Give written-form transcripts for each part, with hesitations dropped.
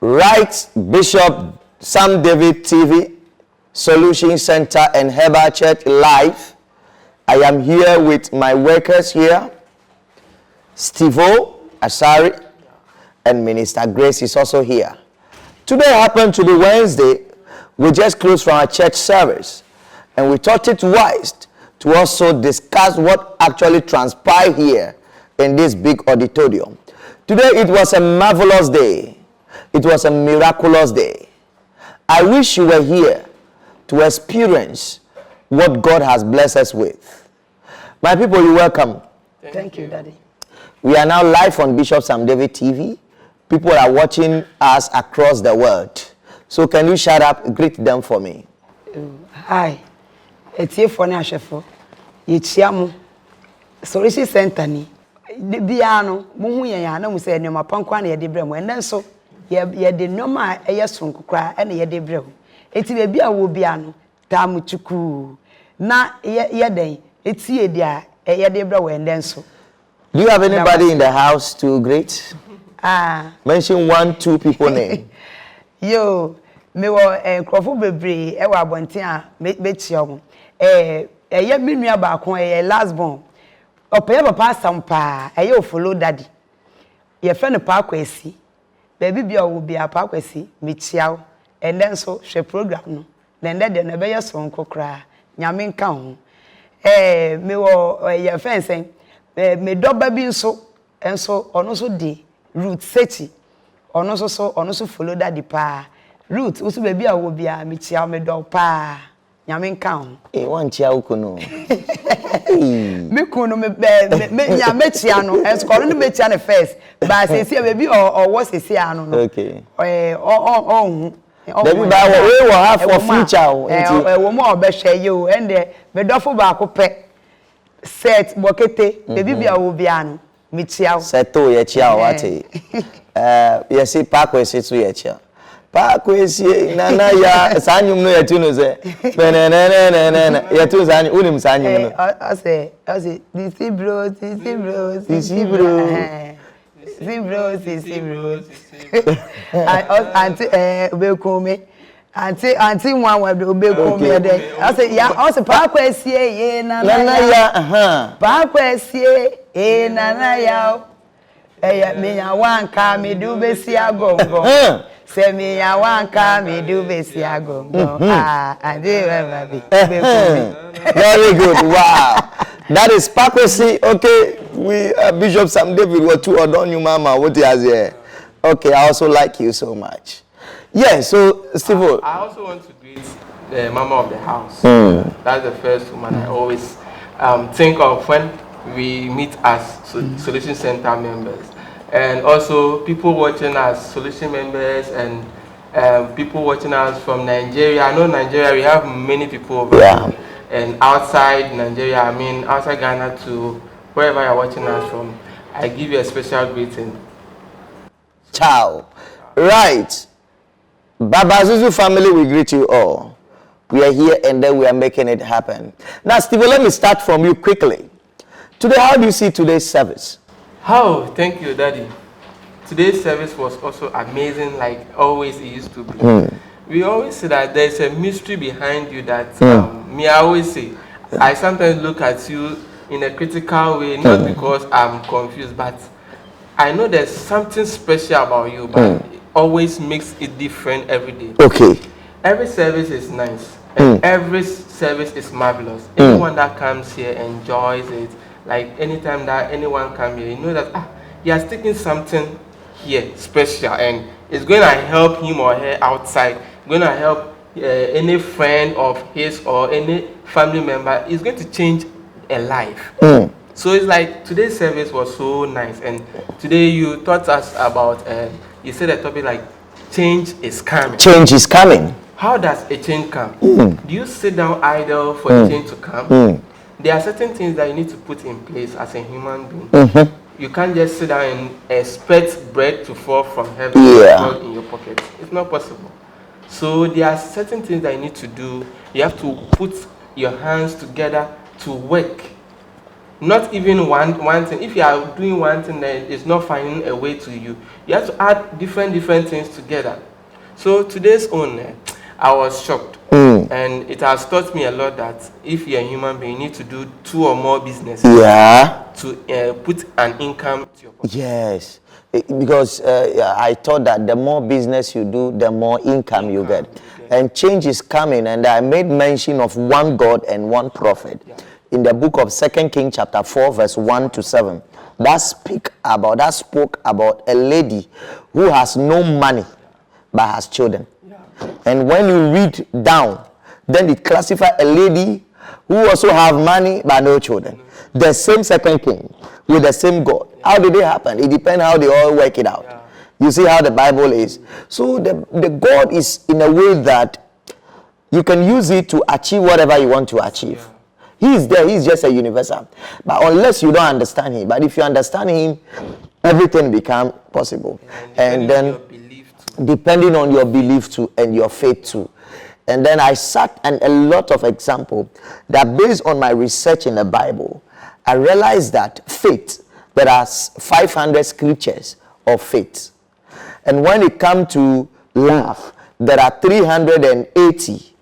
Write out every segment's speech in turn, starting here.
Right, Bishop Sam David TV, Solution Center and Herbal Church Live. I am here with my workers here, Stevo Asari, and Minister Grace is also here. Today happened to be Wednesday. We just closed from our church service, and we thought it wise to also discuss what actually transpired here in this big auditorium. Today it was a marvelous day. It was a miraculous day. I wish you were here to experience what God has blessed us with. My people, you're welcome. Thank you, Daddy. We are now live on Bishop Sam David TV. People are watching us across the world. So can you shout up, greet them for me? Hi. It's here for Nashefo. Yichiamu. Solution Center ni. The piano, muhu ya na mu say ne mapankwa na ye de brem. And then so ye de normal eye sonko kra na ye de brem. Eti be bia wo bia no tamu chuku. Na ye den eti ye dia ye de brem and then so. Do you have anybody in the house to greet? Mention 1, 2 people name. Yo, me wo enkrofo bebre e wa abonten a me chia mo. Ye me nua ba kon last born. Ope papa sampa ye follow daddy. Ye friend pa kwesi. Baby bia wo bia pa kwesi me chia. And then so she program no. Then de na be ye so nkokra. Nyame nka ho. Me wo ye friend sen me doba bi nso enso ono so di root seti. Ono so follow daddy pa. Root usu baby a wo bia me chia me do pa. Nyame nka ho. Wan chia ukuno. Me kunu me nyame chia no enso ko no me chia no first. Ba se baby or what se ano no. Okay. Baby ba we will have for future. Wo mo obehwe you and me dofo ba ko pe set bokete baby bia wo bia no me chia. Seto ye chia wate. You see Parkway to ye chia. Parkway nana ya sanyum no yetu no se. Na yetu sanyu unim sanyum no. I say DC bro. Auntie obekome. Auntie one we obekome dey. I say ya I say Parkway ye nana ya Parkway nana ya. Me ya wanka me do besi agongo. Say me ya wanka me do besi agongo. I dey very good. Wow. That is Parkway. Okay, we Bishop Sam David were two or you mama what he has here. Okay, I also like you so much. Yeah, so Steve. I also want to greet the mama of the house. That's the first woman I always think of when we meet as Solution Center members. And also people watching us, Solution members, and people watching us from Nigeria. I know Nigeria, we have many people over here. And outside Nigeria, I mean outside Ghana to wherever you're watching us from, I give you a special greeting. Ciao. Right. Baba Zuzu family, we greet you all. We are here and then we are making it happen. Now, Steve, let me start from you quickly. Today, how do you see today's service? Oh, thank you, Daddy. Today's service was also amazing, like always it used to be. We always say that there's a mystery behind you that I always say. I sometimes look at you in a critical way, not because I'm confused, but I know there's something special about you, but it always makes it different every day. Okay. Every service is nice, and every service is marvelous. Anyone that comes here enjoys it. Like anytime that anyone comes here, you know that he has taken something here special, and it's going to help him or her outside. Going to help any friend of his or any family member. It's going to change a life. So it's like today's service was so nice, and today you taught us about. You said a topic like change is coming. Change is coming. How does a change come? Do you sit down idle for a change to come? There are certain things that you need to put in place as a human being. You can't just sit down and expect bread to fall from heaven in your pocket. It's not possible. So there are certain things that you need to do. You have to put your hands together to work. not even one thing. If you are doing one thing that is not finding a way to you, you have to add different things together. So today's own, I was shocked, and it has taught me a lot that if you're a human being, you need to do 2 or more businesses. Yeah. To put an income to your pocket. Yes, because I thought that the more business you do, the more income you get. And change is coming, and I made mention of one God and one prophet in the book of 2 Kings chapter 4 verse 1 to 7. That spoke about a lady who has no money but has children. And when you read down, then it classifies a lady who also have money but no children. The same 2 King with the same God. How did it happen? It depends how they all work it out. You see how the Bible is. So the God is in a way that you can use it to achieve whatever you want to achieve. He is there. He's just a universal. But unless you don't understand him, but if you understand him, everything becomes possible. And then depending on your belief too and your faith too. And then I sat and a lot of example that based on my research in the Bible, I realized that faith, there are 500 scriptures of faith. And when it comes to love, there are 380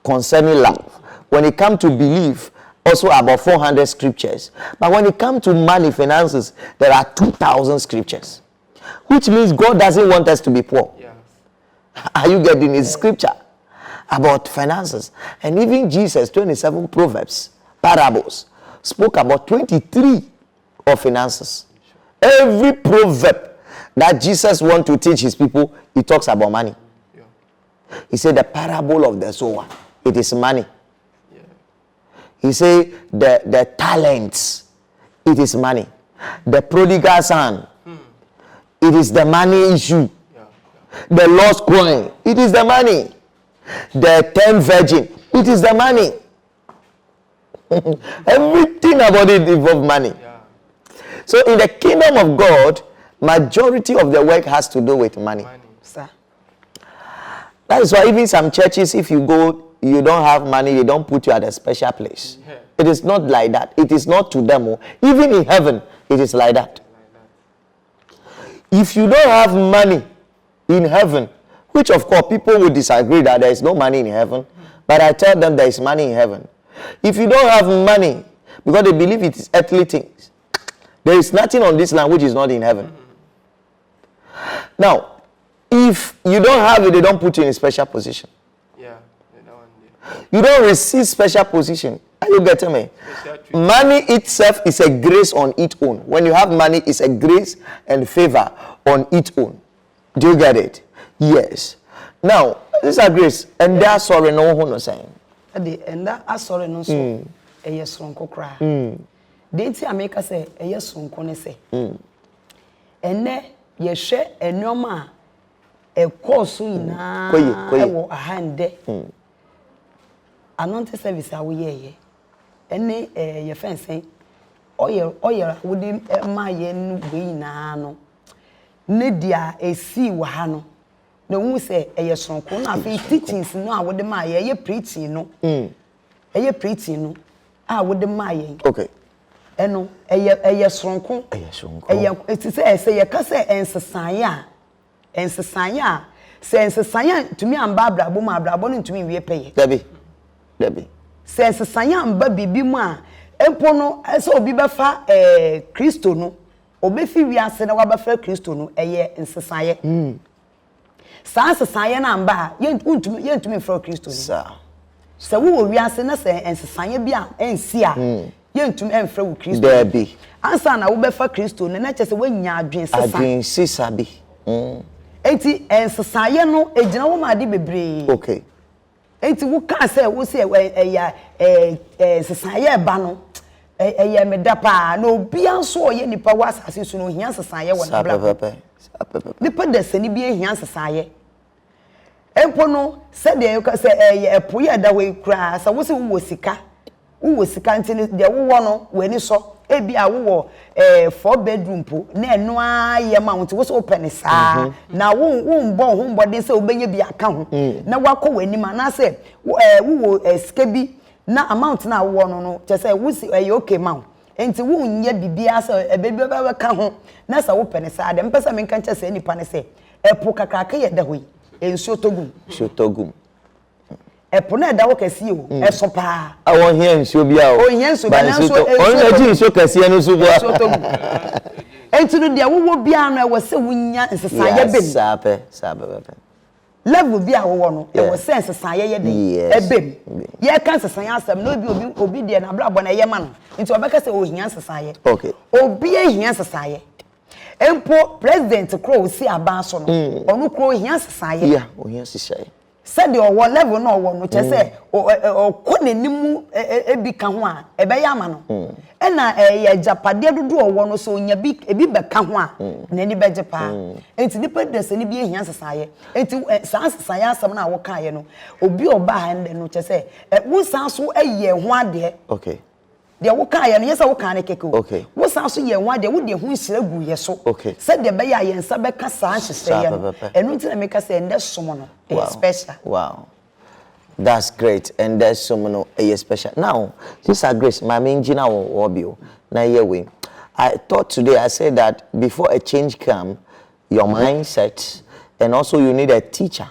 concerning love. When it comes to belief, also about 400 scriptures. But when it comes to money, finances, there are 2,000 scriptures. Which means God doesn't want us to be poor. Yes. Are you getting his scripture about finances? And even Jesus, 27 proverbs, parables, spoke about 23 of finances. Every proverb that Jesus wants to teach his people, he talks about money. He said the parable of the sower, it is money. He said the talents, it is money. The prodigal son, it is the money issue. The lost coin, it is the money. The 10 virgin, it is the money. Everything about it involves money. So in the kingdom of God, majority of the work has to do with money. Sir. That is why even some churches, if you go, you don't have money, they don't put you at a special place. Yeah. It is not like that. It is not to them. Even in heaven, it is like that. If you don't have money in heaven, which of course people will disagree that there is no money in heaven, but I tell them there is money in heaven. If you don't have money, because they believe it is earthly things, there is nothing on this land which is not in heaven. Now, if you don't have it, they don't put you in a special position. Yeah, you don't receive special position. Are you getting me? Money itself is a grace on its own. When you have money, it's a grace and favor on its own. Do you get it? Yes. Now, this is a grace, and that's sorry no one is saying. And that sorry no so a yes on cocra. Didn't see America say a yes on cone say. And there you share a normal a course in a hand there. Anonte service are we any your friend saying, oil wouldn't my yen we no. Nedia a sea wahano. No one say a yes on corner teachings no, I would my ye preaching no. A preaching no. I would my okay. Eno a yes on con. It is say a cassa and Sasaya. And Sasaya says Sasaya to me and Barbara Boma Brabon to me we pay. Debbie. Says Sasaya and Baby Bima. Empono, as so be befa Christo no. Obefi we are sena wabafa Christo no eye in Sasaya. Sasaya na mba yen me for Christo. Sir. So we are sena say and Sasaya bia ensia. Yen enfra Christo. Debbie. Ansa na wobefa Christo no na chese wanya adwen sesa. Adwen sesa bi. Enti ensesaye no ejina wo ma de bebre. Okay. Enti wo ka say wo say ensesaye ba no meda pa na obi anso oye nipa wa asase so no hia ensesaye wo na bra. Nipa de sani bi hia ensesaye. Empo no se de ka say epo ye da we kra sa wo say wo sika. Wo sika enti de wo no wani so. Ebi a wo 4 bedroom po na eno aye ma won ti wo so open saa na wo mbo ho mbo de se obenya bi aka ho na wakọ wani ma na se wo sika bi na amount na wo no no che se wo si okay ma enti wo nya bibia se ebebe ba ka ho na sa wo pene sa de mpesa me nka nche se nipa ne se epo kakraka ye da hoyi ensuo togum epo na da wo kase o eso pa awon hia nsuo bia o hia nsuo ba na nsuo on ji nsuo kase no so bo enti no dia wo bia no e wo se wunya nsesaye bem sabe level bi a wo no e wo sense san ye de ebem ye kan sesan asem no obi de na bra bo na ye ma no nti obeka se ohia sesan ye okay obi ehia sesan ye empo president kro si aban so no onu kro ohia sesan ye ohia sesan ye said the owo level no owo no chese okọ nenimu ebi ka ho a ebe ya ama no e na ye japade dodo owo no so onya bi ebi be ka ho a nani beje pa enti nipa dese ni bi ehia sesaye enti san sesaye asam na wo ka ye no obi oba ha nde no chese wo san so eye ho ade okay de wo ka ye no yesa wo ka ne keke okay wo san so ye ho ade wo de ho nsira gu ye so okay said de be ya ye nsa be ka san hyese ye no enu nti na me ka se nde somo no special. Wow. That's great. And there's someone special. Now, Sister Grace, my main engineer will now here I thought today, I said that before a change comes, your mindset, and also you need a teacher.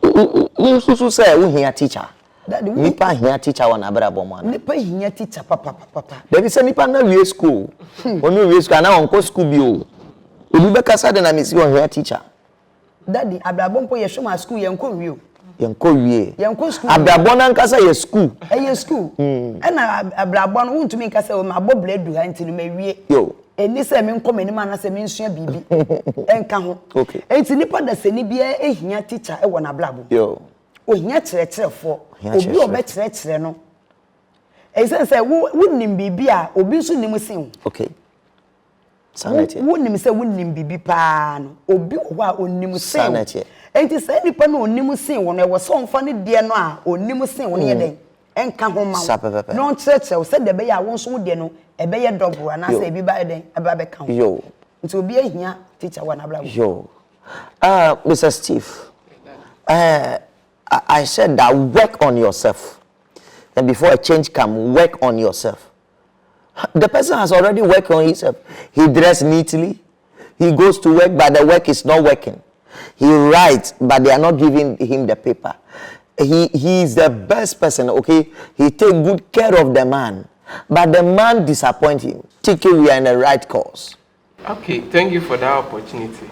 You say we hear teacher. Nipa here teacher one abra bomwana. Nipa here teacher papa. Baby say nipa na we school. Onu we school na onko school bi o. Obi be kasa de na me see on here teacher. Daddy abrabompo ye shoma school ye nko wie o. Ye nko wie. Ye nko school. Abrabon na nkasa ye school. Ye school. Na abrabon wo ntumi nkasa o ma bobledu ha ntini ma wie. Yo. Eni se me nko manima na se me nsua bibi. Enka ho. Okay. Enti nipa da se ni bia ehia teacher e wo na abrabo. Yo. Ohia kyerɛkyerɛfo. Obi obe kyerɛkyerɛ no. Esense wo nim bibi a obi nso nim sen. Okay. Sanity. Wo nim se wo nim bibi pa no. Obi wo a onim sen. Sanity. Enti se nipa no onim sen wo no e wo so mfa ne de no a onim sen wo ne ye den. Enka ho ma. No kyerɛkyerɛ wo se de be ya wo nso wo de no e be ye double ana se bi ba den e ba be ka ho. Yo. Nti obi ehia teacher wa na bla. Yo. Mr. Steve. I said that work on yourself. And before a change comes, work on yourself. The person has already worked on himself. He dressed neatly. He goes to work, but the work is not working. He writes, but they are not giving him the paper. He is the best person, okay? He takes good care of the man. But the man disappoints him. Tiki, we are in the right course. Okay, thank you for that opportunity.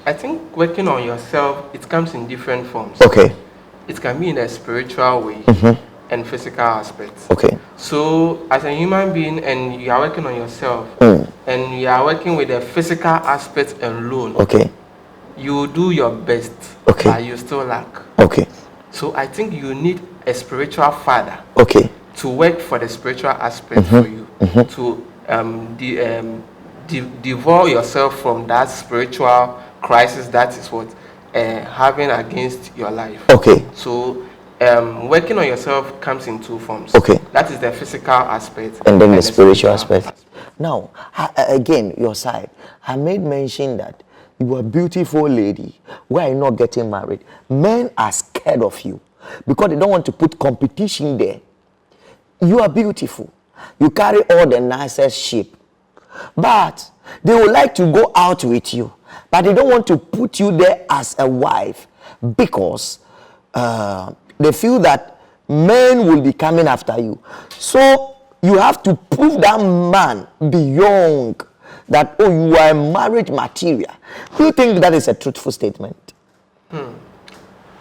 I think working on yourself, it comes in different forms. Okay. It can be in a spiritual way and physical aspects. Okay. So, as a human being, and you are working on yourself, and you are working with the physical aspect alone, okay, you do your best, okay, but you still lack. Okay. So, I think you need a spiritual father, okay, to work for the spiritual aspect for you, to devour yourself from that spiritual crisis that is what having against your life. Okay. So working on yourself comes in two forms. Okay. That is the physical aspect and then the spiritual aspect. Now, again, your side. I made mention that you are a beautiful lady. Why are you not getting married? Men are scared of you because they don't want to put competition there. You are beautiful. You carry all the nicest shape. But they would like to go out with you. But they don't want to put you there as a wife because they feel that men will be coming after you. So you have to prove that man beyond that, oh, you are a marriage material. Do you think that is a truthful statement?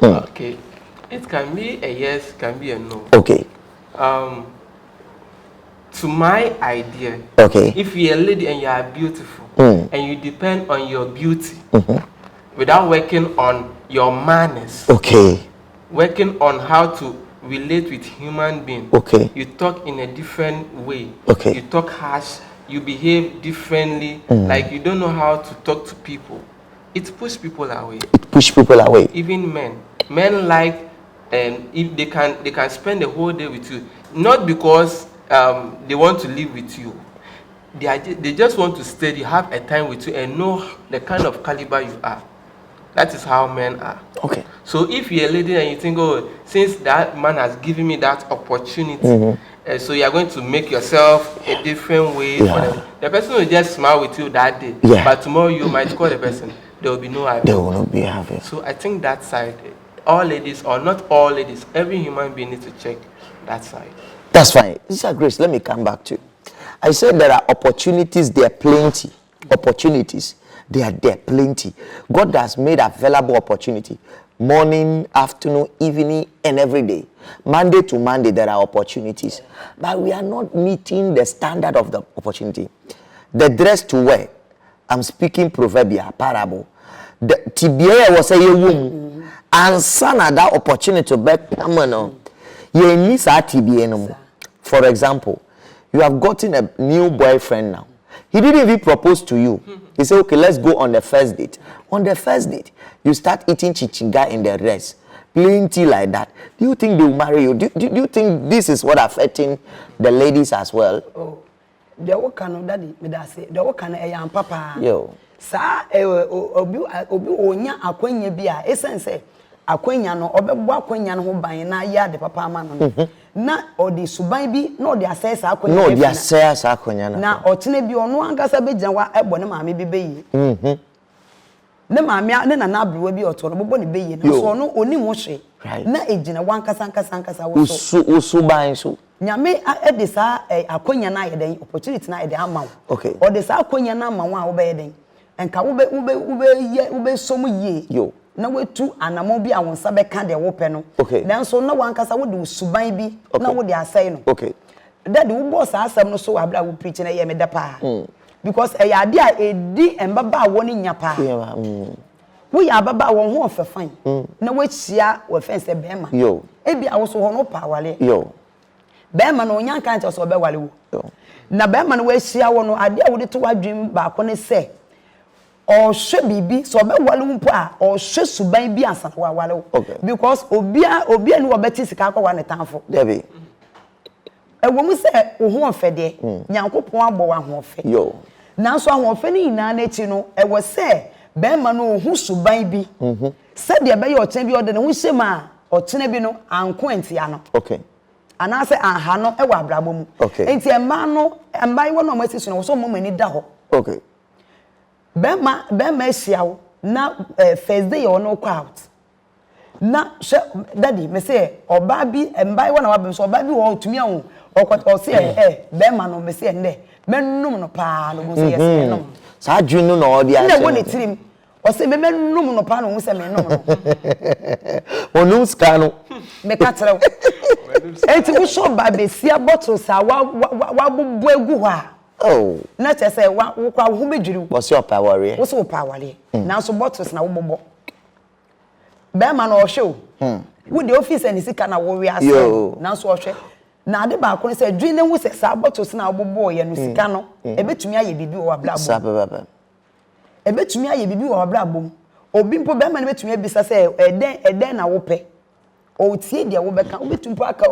Okay. It can be a yes, can be a no. Okay. To my idea, okay, if you're a lady and you are beautiful, and you depend on your beauty without working on your manners, okay, working on how to relate with human beings, okay, you talk in a different way, okay, you talk harsh, you behave differently, like you don't know how to talk to people, it pushes people away. It pushes people away. Even men like, if they can spend the whole day with you, not because they want to live with you. They just want to study, have a time with you, and know the kind of caliber you are. That is how men are. Okay. So if you're a lady and you think, oh, since that man has given me that opportunity, so you are going to make yourself a different way for them. The person will just smile with you that day, but tomorrow you might call the person. There will be no happy. They will not be happy. So I think that side, all ladies, or not all ladies, every human being needs to check that side. That's fine. Sister Grace, let me come back to you. I said there are opportunities, there are plenty. Opportunities, they are there, plenty. God has made available opportunity. Morning, afternoon, evening, and every day. Monday to Monday, there are opportunities. But we are not meeting the standard of the opportunity. The dress to wear, I'm speaking proverbial, parable. The TBA was a womb. And son of that opportunity to back you need TBA no more. For example, you have gotten a new boyfriend now. He didn't even propose to you. He said, okay, let's go on the first date. On the first date, you start eating chichinga in the rest. Plenty like that. Do you think they will marry you? Do you think this is what affecting the ladies as well? Oh, the work can daddy, me that say, the work can a papa. Yo. Sa obi onya akwanya bia essence akwanya no obebo akwanya no ho ban na ya de papa ama no na odi suban bi na odi assess akwanya no odi assess akwanya na otene bi ono ankasa begyan wa ebo ne maame bi beyi ne maame ne na abrewa bi oto no bobo ne beyi na so no oni ho hwe na ejina wa ankasa wo so usuban so nyame ede sa akwanya na yeden opportunity na yede ama wo okay odi sa akwanya na ama wo a wo be yeden enka ube somu ye yo na wetu anamo bi awonsa be ka de wo pe no okay nanso na wankasa wo de suban bi na wo de asai no okay that wo boss asem no so abra wo preach na ye me da pa because e ya de a edi embaba wo ni nya pa wo ya baba wo ho ofefan na wo chia wo fense be ma yo e bi awoso ho no pa wale yo be ma no nya kan che so be wale wo na be ma no wo chia wo no ade a wo de to wadwim ba ko ne se or she bibi so be wale mpo a or she suban bi ansa wa wale because obia ni wo beti sika akwa ne tanfo debi e wo mu se wo ho ofede nyankopon abo wa ho ofe yo nanso ho ofe ni ina na echi no e wo se be ma no ho suban bi se de be ye ochen bi ode ne ho hyema ochen bi no anko entia no okay anase anha no e wo abrabo mu enti e ma no embai wo no ma sisi no so mo mani da ho okay Bema siawo na first day you no go out na daddy me say oba bi embai wona wa be so oba bi wo tumi ahun o say bema no me say nde menum no pa no go say yes menum sa dwunu no o dia na wo ne tirim o say me menum no pa no wo say menum no onum ska no me ka trew enti wo so ba be sia bottle sa wa bubu egu ho a oh na che say wa kwa ho bedwiri wo se opawore wo se opawore na so bottles na wo bobo be ma na o hwe wo the office and sika na wo wi ase na so o hwe na ade ba ko say dwin ne hu se sa bottles na wo bobo ye no sika no ebetumi aye bibi wo abla bom ebetumi aye bibi wo abla bom obi mpo be ma ne betumi abisa say eden na wo pe o tie dia wo beka wo betumpo aka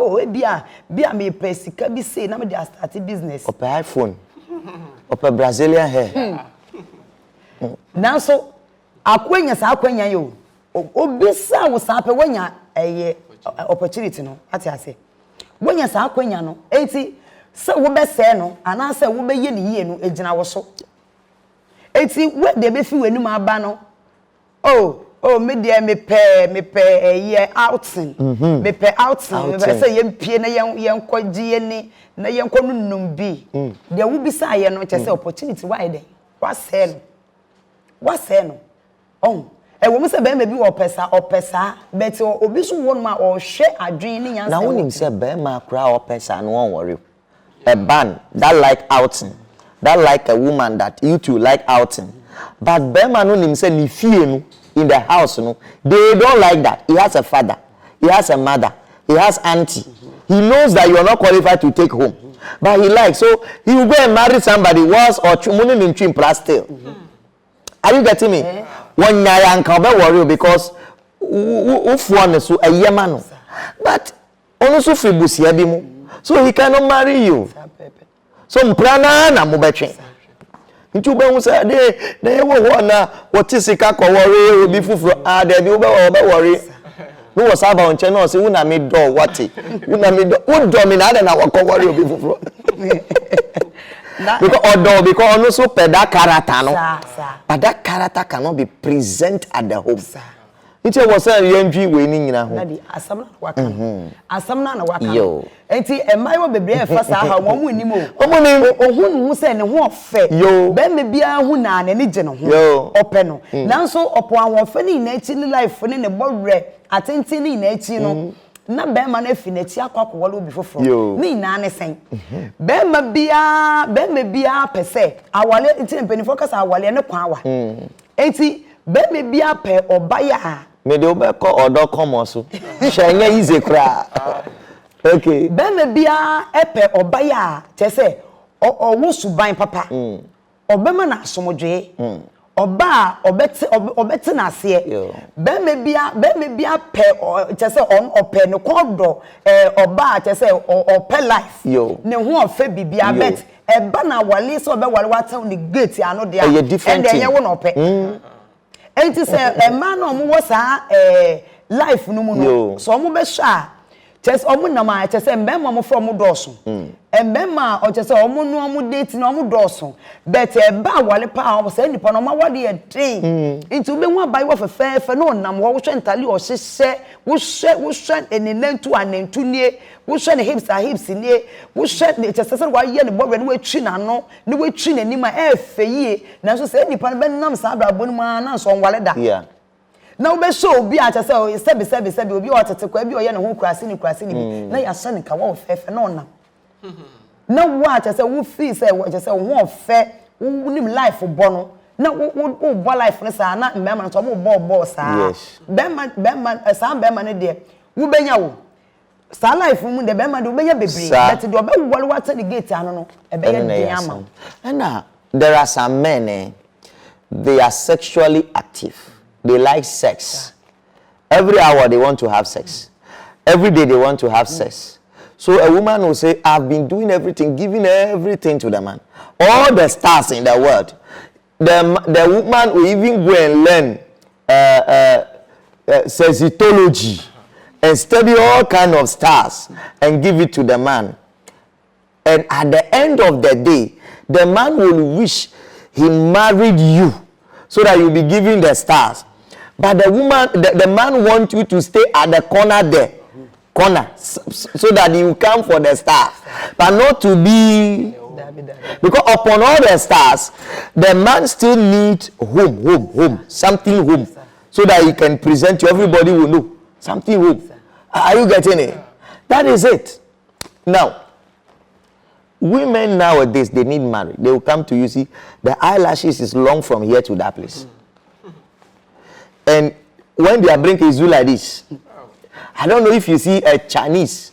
bia me pe sika bi say na me dey start business ope iPhone ope Brazilian hair now so akwanya sa akwanya yo obisa wo sa pe wanya opportunity no ati ase wanya sa akwanya no enti se wo be se no ana se wo be ye ne yie no egina wo so enti we de be fi wenu ma ba no me dey me pe outing me pe outing me say yempie na yenkogye ni na yenkonu num bi de wo bi sa ye no che say opportunity why dey wa say no wo mu say be ma bi opesa but obi so won ma o hwe adwen ni yanse na wonim say be ma kra opesa no won worry a man that like outing that like a woman that you two like outing but be ma no nim say ni fie no in the house, no, they don't like that. He has a father, he has a mother, he has auntie. He knows that you are not qualified to take home, but he likes, so he will go and marry somebody once or chumunin in trim plastic. Are you getting me? When you can't worry because one so a yemano, but also fibusiabimu, so he cannot marry you. So mprana na mubeche. Ntu be hu say de na ye wo ho na what sika ko worry obi fufuro de bi obe worry no was about on channel say una me do what una me do wo do me na na wo ko worry obi fufuro because ono so pe that character no but that character cannot be present at the home It was a yendri winning in a home. Nadi asamna waka. Asamna na waka. Yo. Enti emai wo bebre e fa sa ha wo mu ni mo. Ohun hu se ne ho ofe. Yo. Be me bia hu na ne ne je ne ho. Yo. Ope no. Nanso opo awon ofe ni na echi ni life ni ne borre. Atenti ni na echi no. Na be ma na fi na echi akwa kwolo obi foforo. Ni na ne sen. Be me bia pese. Awale enti mpenifo kasa awale ne kwa awa. Enti be me bia pe obaya me de obeko odo komo so hwenya ize kra okay be me bia epe obaya te se owo suban papa obema na asomdwe oba obete na ase be me bia pe te se on ope ne kodo oba te se ope life ne ho ofe bibia bet eba na wale so be wale wata on the gate ano dia and enye wo na ope enti say e man no mo sa life no mu no so mo be sha chese omo na ma chese mbema mo from doso mbema o chese omo no omo date na omo doso but e ba wale pa o say nipa no ma wade e train enti ube hu abai wo fefe no nam wo hwe ntali o hyehyɛ wo hwe enenantu anantu nie wo hwe ne hips nie wo hwe ne chese se wa ye ne bɔbɛ ne watwi na no ne watwi na nima e feyie na so say nipa no be nam sa abrabɔ no ma na so wale da na we show obi a chese o sebi obi o tete kwa bi o ye ne ho kurase ni bi na ya so ne ka wo fefe na onam na wo a chese wo feel say wo chese wo ho fe wo nim life bo no na wo bo life ne sa na mbema no so mo bo sa bema sa bema ne de wo benya wo sa life mu de bema de wo benya bebre but de obe wo what the gate ano no e be ye de ama and there are some men they are sexually active. They like sex. Every hour they want to have sex. Every day they want to have sex. So a woman will say, I've been doing everything, giving everything to the man. All the stars in the world. The woman will even go and learn sexology and study all kind of stars and give it to the man. And at the end of the day, the man will wish he married you so that you'll be giving the stars. But the woman, the man wants you to stay at the corner there, so that you come for the stars, but not to be. Because upon all the stars, the man still needs home, something home, so that he can present you. Everybody will know something home. Are you getting it? That is it. Now, women nowadays, they need marriage. They will come to you, see, the eyelashes is long from here to that place. And when they are blinking, it's do like this. I don't know if you see a Chinese,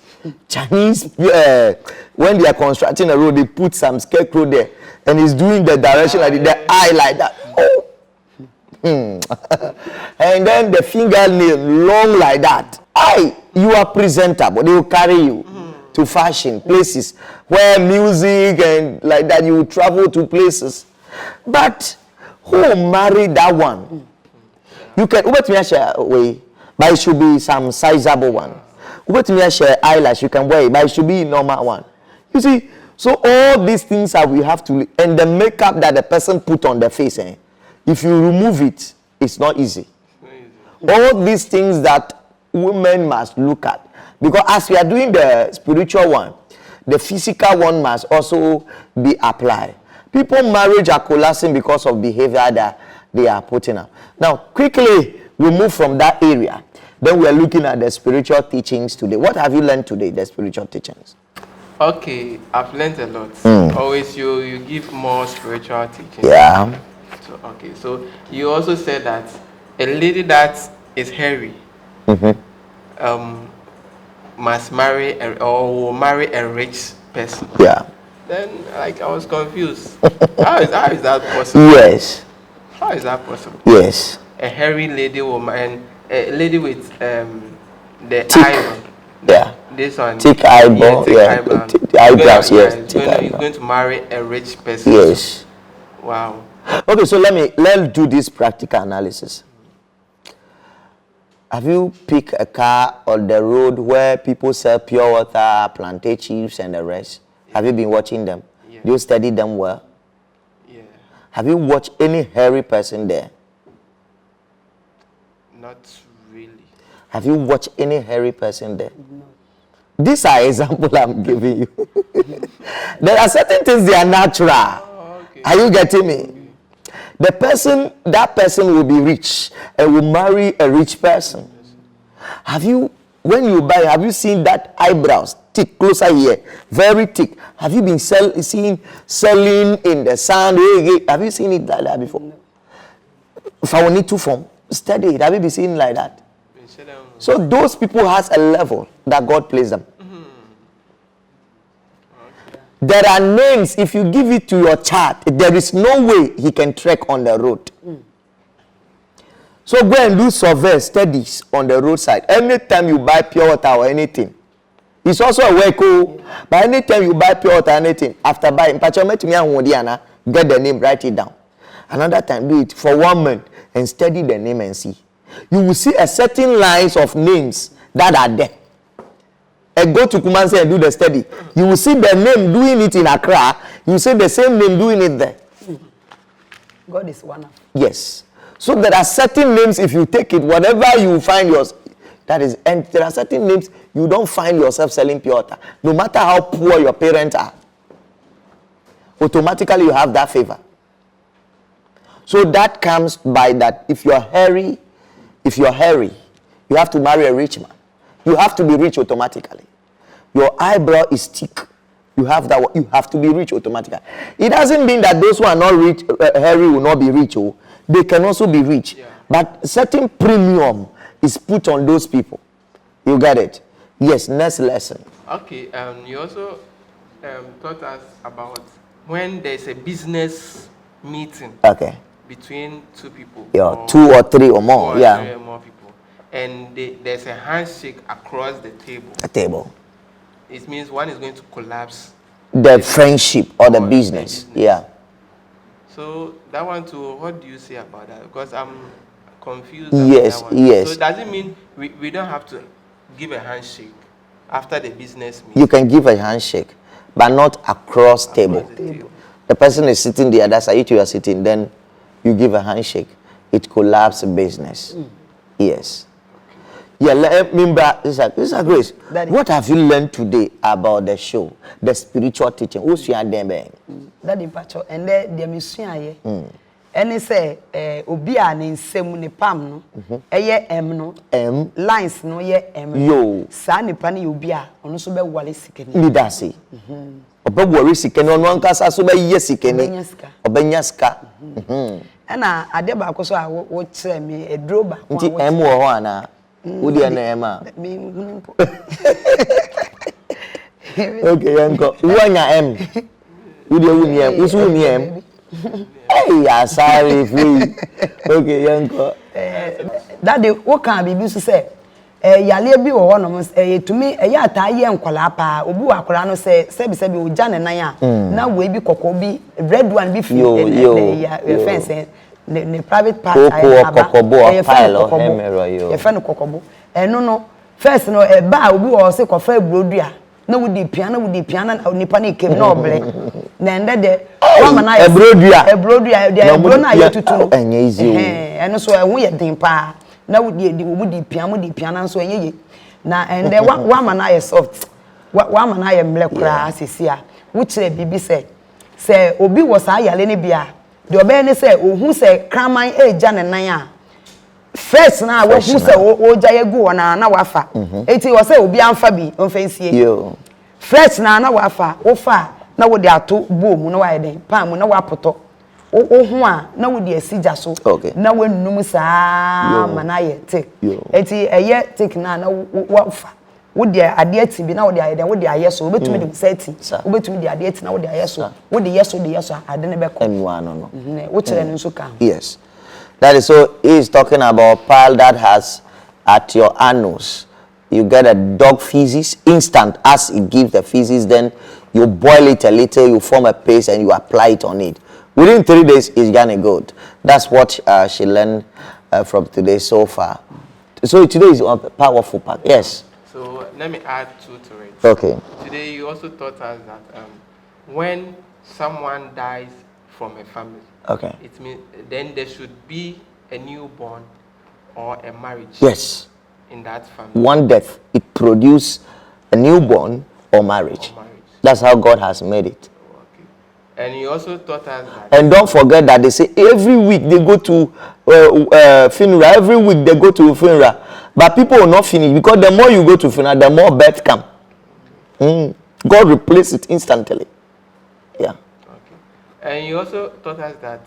when they are constructing a road, they put some scarecrow there, and he's doing the direction like the eye like that. Oh. And then the fingernail long like that. You are presentable. They will carry you to fashion places where music and like that, you will travel to places. But who married that one? You can share way, but it should be some sizable one. Share eyelash, you can wear it, but it should be a normal one. You see, so all these things that we have to, and the makeup that the person put on the face, if you remove it, it's not easy. All these things that women must look at, because as we are doing the spiritual one, the physical one must also be applied. People marriage are collapsing because of behavior that they are putting up. Now, quickly, we move from that area. Then we are looking at the spiritual teachings today. What have you learned today, the spiritual teachings? Okay, I've learned a lot. Always you give more spiritual teachings. Yeah. So you also said that a lady that is hairy must marry or will marry a rich person. Yeah. Then, like, I was confused. How is that possible? Yes. How is that possible? Yes. A hairy lady woman, a lady with the thick eyebrow. Yeah. This one. Thick eyebrow. Thick eyebrow. Eyebrows. Yes. You're going to marry a rich person. Yes. Wow. Okay, so let's do this practical analysis. Have you picked a car on the road where people sell pure water, plantain chips, and the rest? Yeah. Have you been watching them? Yeah. Do you study them well? Yeah. Have you watched any hairy person there? Not really. Have you watched any hairy person there? No. These are examples I'm giving you. There are certain things they are natural. Oh, okay. Are you getting me? Okay. That person will be rich and will marry a rich person. Have you seen that eyebrows thick closer here, very thick? Have you been selling in the sand? Have you seen it like that before? No. If I will need to form, study it. Have you been seeing like that? So those people has a level that God placed them. There are names, if you give it to your child, there is no way he can trek on the road. So go and do survey studies on the roadside. Anytime you buy pure water or anything, it's also a way cool. But anytime you buy pure water or anything, after buying, get the name, write it down. Another time, do it for 1 month and study the name and see. You will see a certain lines of names that are there. And go to Kumasi and do the study. You will see the name doing it in Accra. You will see the same name doing it there. God is one of. Yes. So there are certain names, if you take it, whatever you find yours, that is, and there are certain names you don't find yourself selling pure water. No matter how poor your parents are, automatically you have that favor. So that comes by that if you're hairy, you have to marry a rich man. You have to be rich automatically. Your eyebrow is thick. You have to be rich automatically. It doesn't mean that those who are not rich, hairy will not be rich. Oh. They can also be rich. Yeah. But certain premium is put on those people. You get it? Yes, next lesson. Okay, you also taught us about when there's a business meeting. Okay. Between two people. Yeah, 2 or 3 or more. Yeah. 3 or more people. And there's a handshake across the table. A table. It means one is going to collapse. The friendship or the business. Yeah. So that one too, what do you say about that? Because I'm confused. Yes, yes. So does it mean we don't have to give a handshake after the business meeting? You can give a handshake, but not across table. The person is sitting the other side, you are sitting, then you give a handshake. It collapses business. Yes. Yeah, let me back. This is Grace. What have you learned today about the show, the spiritual teaching? Who's your name? That impact and the mission. And say, Obia and Semu ne Pam no, M no, M lines no ye M. Yo, Sani Pani Ubia, on so be Wally Sicken. Midasi. Obe worry sicken on one casa so be yes sicken. Obenyaska. And I did back also I would say me a droba. M or one. Who the name? Okay, uncle. Who are M? Who the M? Who's who M? Hey, I'm sorry. Okay, uncle. That the what can be used to say? Yale bi wo no to me ta ye nkwala pa obu akwala no say be o jane nan a na we bi kokko bi red one bi fi the fence ne private part kokobo pile hemero yo ye fe no kokobo eno no first no ba obi wo se kofa ebrodua na wudi piano na nipa na ikem na oble na ende de wa na ebrodua de ebro na ye tutu no enye easy eno so ehun ye den pa na wudi piano so enye ye na ende wa na ye soft wa na ye mlekura asisi a wo kire bibi se obi wo sa yale ne bia de obe ne se ohun se kraman eja ne nan a first na wo hu se o jaye gu na wafa eti wo se obi amfa bi onfansie yo first na wafa wo fa na wo de ato boom na wa eden pam na wa poto o hu a na wo de asija so na wo num saa mana ye te eti eye take na wo fa wo de ade ati bi na wo de ayeden wo de ayeso obetumi de seti obetumi de ade ati na wo de ayeso wo de yeso ade ne be ko no wo kire ne nso ka yes. That is so he is talking about pearl that has at your anus. You get a dog feces instant as it gives the feces, then you boil it a little, you form a paste and you apply it on it. Within 3 days, it's gonna good. That's what she learned from today so far. So today is a powerful part. Yes. So let me add 2 to it. Okay. Today you also taught us that when someone dies from a family, Okay. it means then there should be a newborn or a marriage. Yes. In that family. One death, it produces a newborn or marriage. That's how God has made it. Okay. And you also taught us that. And don't forget that they say every week they go to funeral. Every week they go to funeral. But people will not finish because the more you go to funeral, the more birth come. God replaces it instantly. Yeah. Okay. And you also taught us that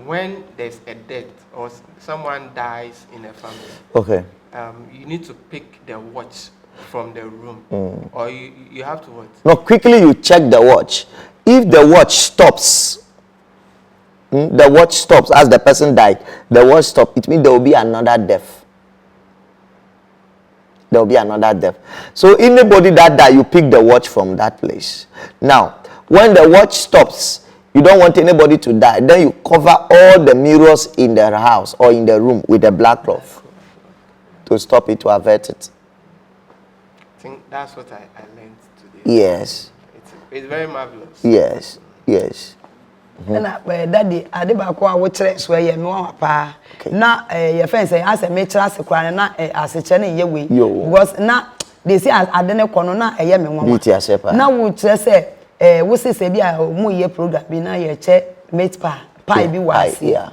when there's a death or someone dies in a family, Okay. You need to pick the watch from the room, or you have to what? No, quickly you check the watch. If the watch stops, the watch stops as the person died, the watch stops, it means there will be another death. There will be another death. So anybody that died, you pick the watch from that place. Now, when the watch stops, you don't want anybody to die, then you cover all the mirrors in the house or in the room with a black cloth to stop it, to avert it. I think that's what I learned today. Yes. It's very marvelous. Yes. Yes. Na daddy ade ba ko a wo kire so ye me wa pa na ye fen say as me kire asekwa na aseche na ye we because na they say ade ne kono na ye me nwa na wo kire say wo se bi a mu ye program bi na ye che mate pa bi wase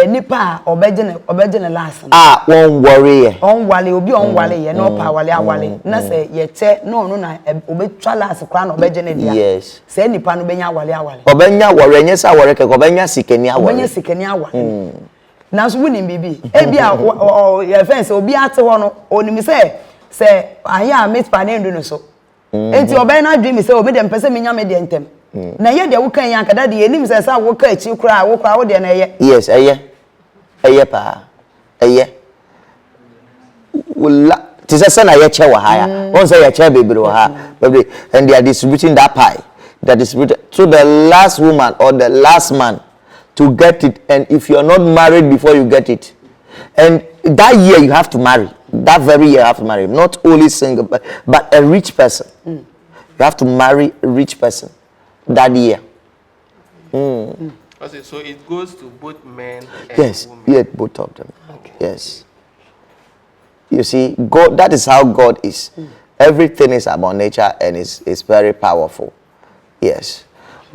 nipa obeje ne last won worry on wale obi on wale ye no pa wale awale na say ye che no na obetwa last kwa na obeje ne dia yes say nipa no benya wale awale obenya worry nya sa worry ke obenya sikeni awale obenya sikeni awale na so woni bibi e bia ye fence obi ate ho no onimi say aya meet pa na ndu no so enti oben na dream say obi dem pese menya me de ntem na ye de wo kan yan kada de enim say sa wo ka achi kura wo de na ye yes eye pa eye wala tisa na ye che wa ha ya won say ye che bebre wa ha bebre and they are distributing that pie that distributed to the last woman or the last man to get it. And if you're not married before you get it, and that year you have to marry, that very year you have to marry, not only single but a rich person. You have to marry a rich person that year. Okay, so it goes to both men and women. Yes, both of them. Okay. Yes. You see, God, that is how God is. Everything is about nature and it's very powerful. Yes.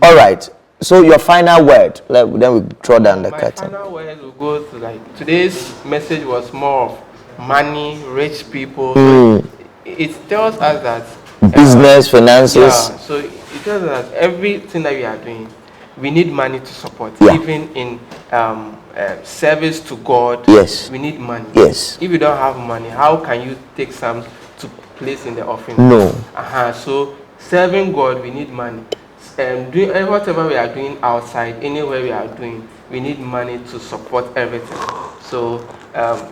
All right. So your final word, then we draw down the curtain. My final word will go to like today's message was more of money, rich people. So it tells us that business, finances. Yeah, so it tells us that everything that we are doing, we need money to support. Even in service to God, yes, we need money. Yes. If you don't have money, how can you take some to place in the offering? No. So serving God, we need money. Doing whatever we are doing outside, anywhere we are doing, we need money to support everything. So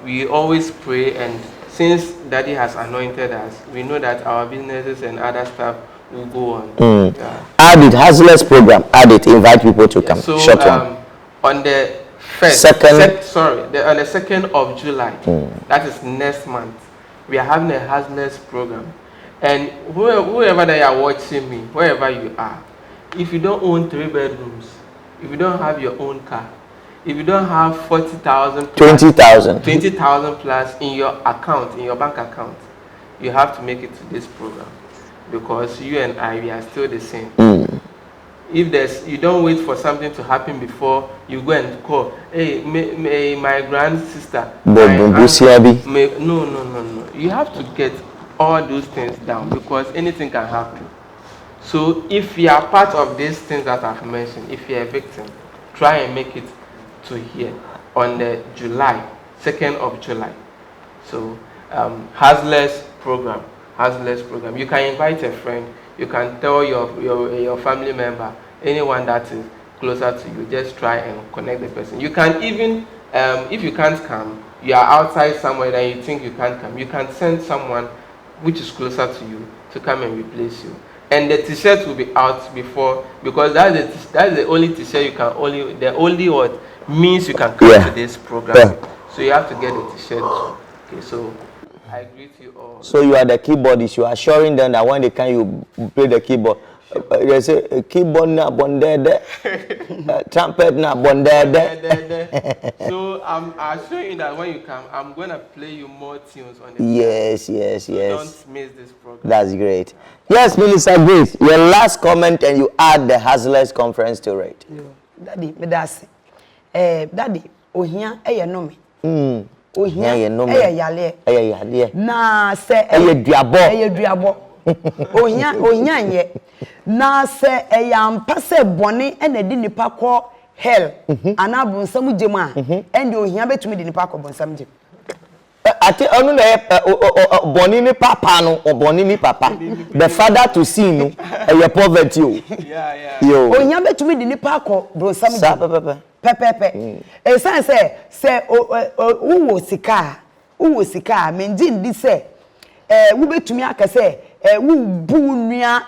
we always pray, and since Daddy has anointed us, we know that our businesses and other stuff will go on. Add it, Hazler's program. Add it. Invite people to come. So short one. On the on the 2nd of July, that is next month, we are having a Hazler's program, and whoever that are watching me, wherever you are, if you don't own 3 bedrooms, if you don't have your own car, if you don't have 40,000, 20,000 plus in your account, in your bank account, you have to make it to this program, because you and I, we are still the same. If you don't wait for something to happen before you go and call, hey, my grand sister, no. You have to get all those things down, because anything can happen. So if you are part of these things that I've mentioned, if you're a victim, try and make it to here on the 2nd of July. So Hazler's program. You can invite a friend. You can tell your family member, anyone that is closer to you. Just try and connect the person. You can even, if you can't come, you are outside somewhere that you think you can't come, you can send someone which is closer to you to come and replace you. and the t-shirt will be out before, because that's the only t-shirt you can only what means you can come to this program. So you have to get the t-shirt. Okay, so I greet you all. So you are the keyboardist. You are assuring them that when they can, you play the keyboard. They say keyboard na bondede, trumpet na bondede. So I'm assuring you that when you come, I'm gonna play you more tunes on the Yes. Don't miss this program. That's great. Yes, Minister Grace, your last comment, and you add the Hustlers Conference to it. Daddy, me that's Daddy, ohia eye no me. Ohia eye yale. Na se eye duabo. Ohia nye. Na se ampa se bone e na di nipa ko hell ana bonsam jema and ohia betumi di nipa ko bonsam jem. Ati onu na boni ni papa no boni ni papa the father to sin no e poverty o. Yo ohia betumi di nipa ko bonsam jem. Pepe. E say wo sika menji ndi say wo betumi aka say wo bu nua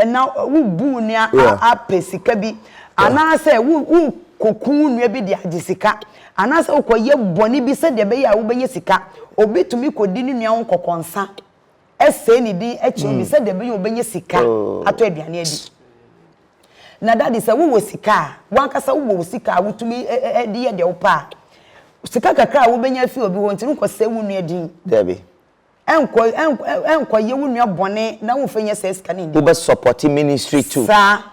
na wo bu nua apesika bi ana say wo kokun nua bi di agisika ana say okoye boni bi say de be ya wo benye sika obetumi kodi ni nua nkokonsa ese ni din echi bi say de be ya wo benye sika ato aduane adi na daddy say wo sika wankasa wo sika wotumi edi ye de wo pa sika kakra wo benya fi obi won tinu ko se wo nua din Debbie enko ye wo nua bone na wo fenye se sika ni wo be support ministry too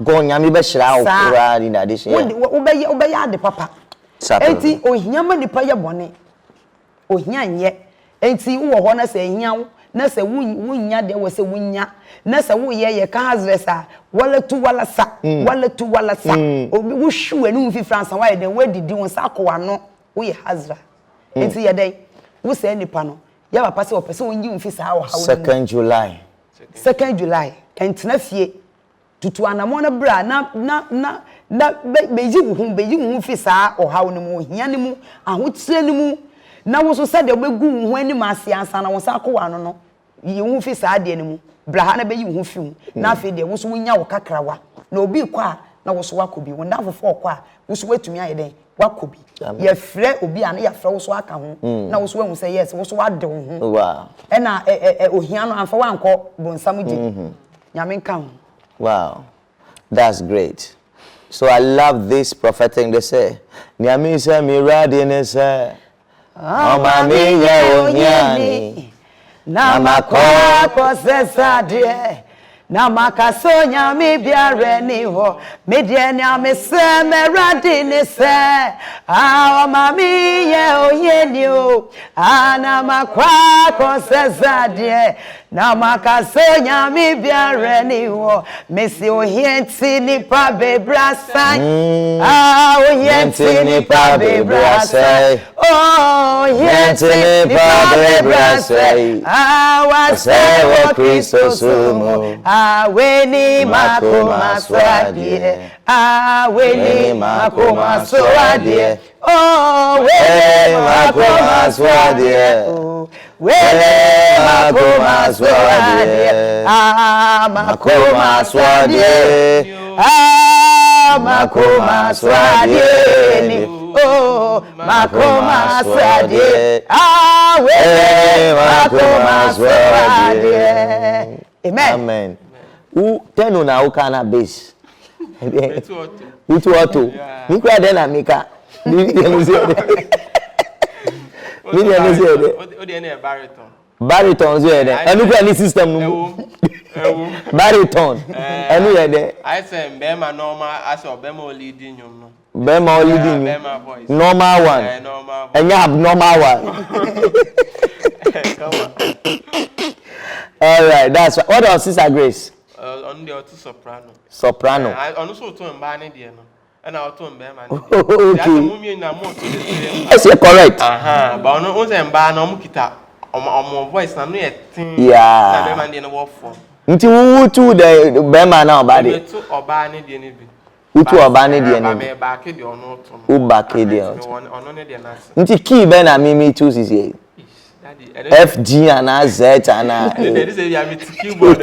go nyame be hira wo kura in addition wo be ya de papa enti ohia ma nipa ye bone ohia nye enti wo ho na se hia wo na se wo nya de wo se wo nya na se wo ye ka hazresa wala tu wala sa obi wo hwu anu fi France wa ye de we didi won sa akwa no wo ye hazra enti ye den wo se nipa no ya papa se opese won yi won fi sa wa ha 2nd July enti na fie tutu anamo na bra na beji hu fi sa o ha wo mu hia ni mu ahotire ni mu na wo so se de obegu hu ani ma ase ansa na wo sa akwa no yi hu fi sa de ni mu bra ha na be yi hu fi hu na afi de wo so wonya wo kakrawa na obi kwa na wo so wakobi wo nda fofo kwa wo so watumi aye den wakobi ye frɛ obi ana ya frɛ wo so aka ho na wo so wahu sɛ yes wo so wade wo ho wow ɛna ohia no amfa wankɔ bonsam gye nyame nka ho. Wow, that's great. So I love this prophetic. They say nyame say me ready ne say o ma me ye ohiani na makwa kosesa de na makasonya mi biare ni ho me de na me se me ready ne se o ma me ye ohiani o ana makwa kosesa de na makasonya mi biare ni ho me si ohienti ni pa bebrasa ohienti ni pa bebrasa ohienti ni pa bebrasa wase wo Kristo sumo weni makoma swadie weni makoma swadie weni makoma swadie wele makoma swadie makoma swadie makoma swadie ni makoma swadie wele makoma swadie. Amen. Who tell na who kana base Utu auto mi kwa den amika mi bariton so yede enu kwa ni system no bariton enu yede I say bema normal as obema leading you no bema leading normal one and you abnormal one. Come on. All right, that's what else, Sister Grace? On the soprano. Soprano. I also to mbani die no. And I to mbema ni. Okay. Yes, you're correct. But ono unse mba na omu kita omo voice na no ye tin. Yeah. Na bema die no wo form. Nti wu tu the bema na obade. Me to oba ni die ni bi. Utu oba ni die ni. Me ba ke die ono to. U ba ke die. Ono ne die na. Nti key be na mimi tu sisi. F G and Z and They say you have a keyboard.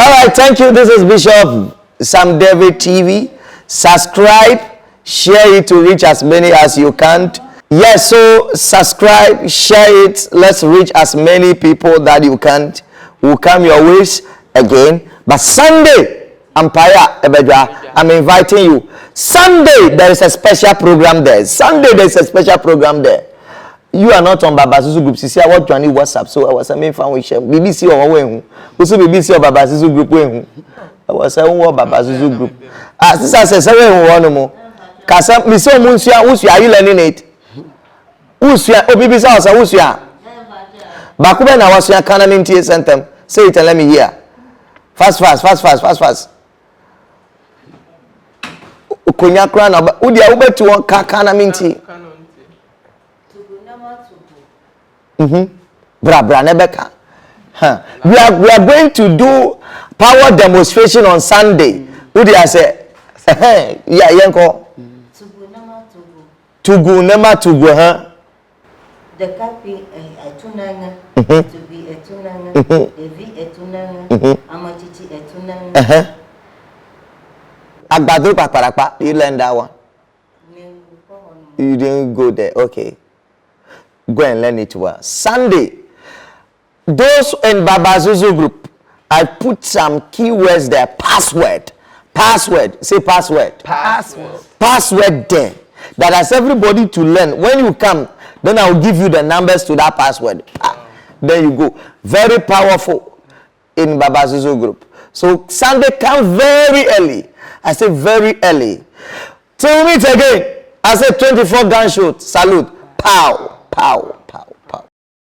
All right, thank you. This is Bishop Sam David TV. Subscribe, share it to reach as many as you can. Yes, so subscribe, share it. Let's reach as many people that you can. Will come your ways again. But Sunday, Empire Ebedra, I'm inviting you. Sunday, there is a special program there. Sunday, there is a special program there. You are not on Baba Susu group. See, I want to any WhatsApp. So I was saying, BBC or when also BBC or Baba Susu group when I was saying, Baba Susu group. As this I said, seven more. Kasa, me say, Musia, are you learning it? Usia, BBC also Usia. Bakuba na wasu ya kana mintie sentem. Say it and let me hear. Fast. Ukunya kra na udi a ubetu kana mintie. Bra nebeka. We are going to do power demonstration on Sunday. Udi I say yeah yenko. Tugu nema tugu huh? The copy etunanga to be etunanga, evi etunanga, amachichi etunanga. Agbado paparapa, you learn that one. You didn't go there, okay. Go and learn it well. Sunday, those in Baba Zuzu group, I put some keywords there. Password. Say password. Password there. That has everybody to learn. When you come, then I'll give you the numbers to that password. There you go. Very powerful in Baba Zuzu group. So Sunday come very early. I say very early. Till we meet again. I say 24 gunshot. Salute. Pow.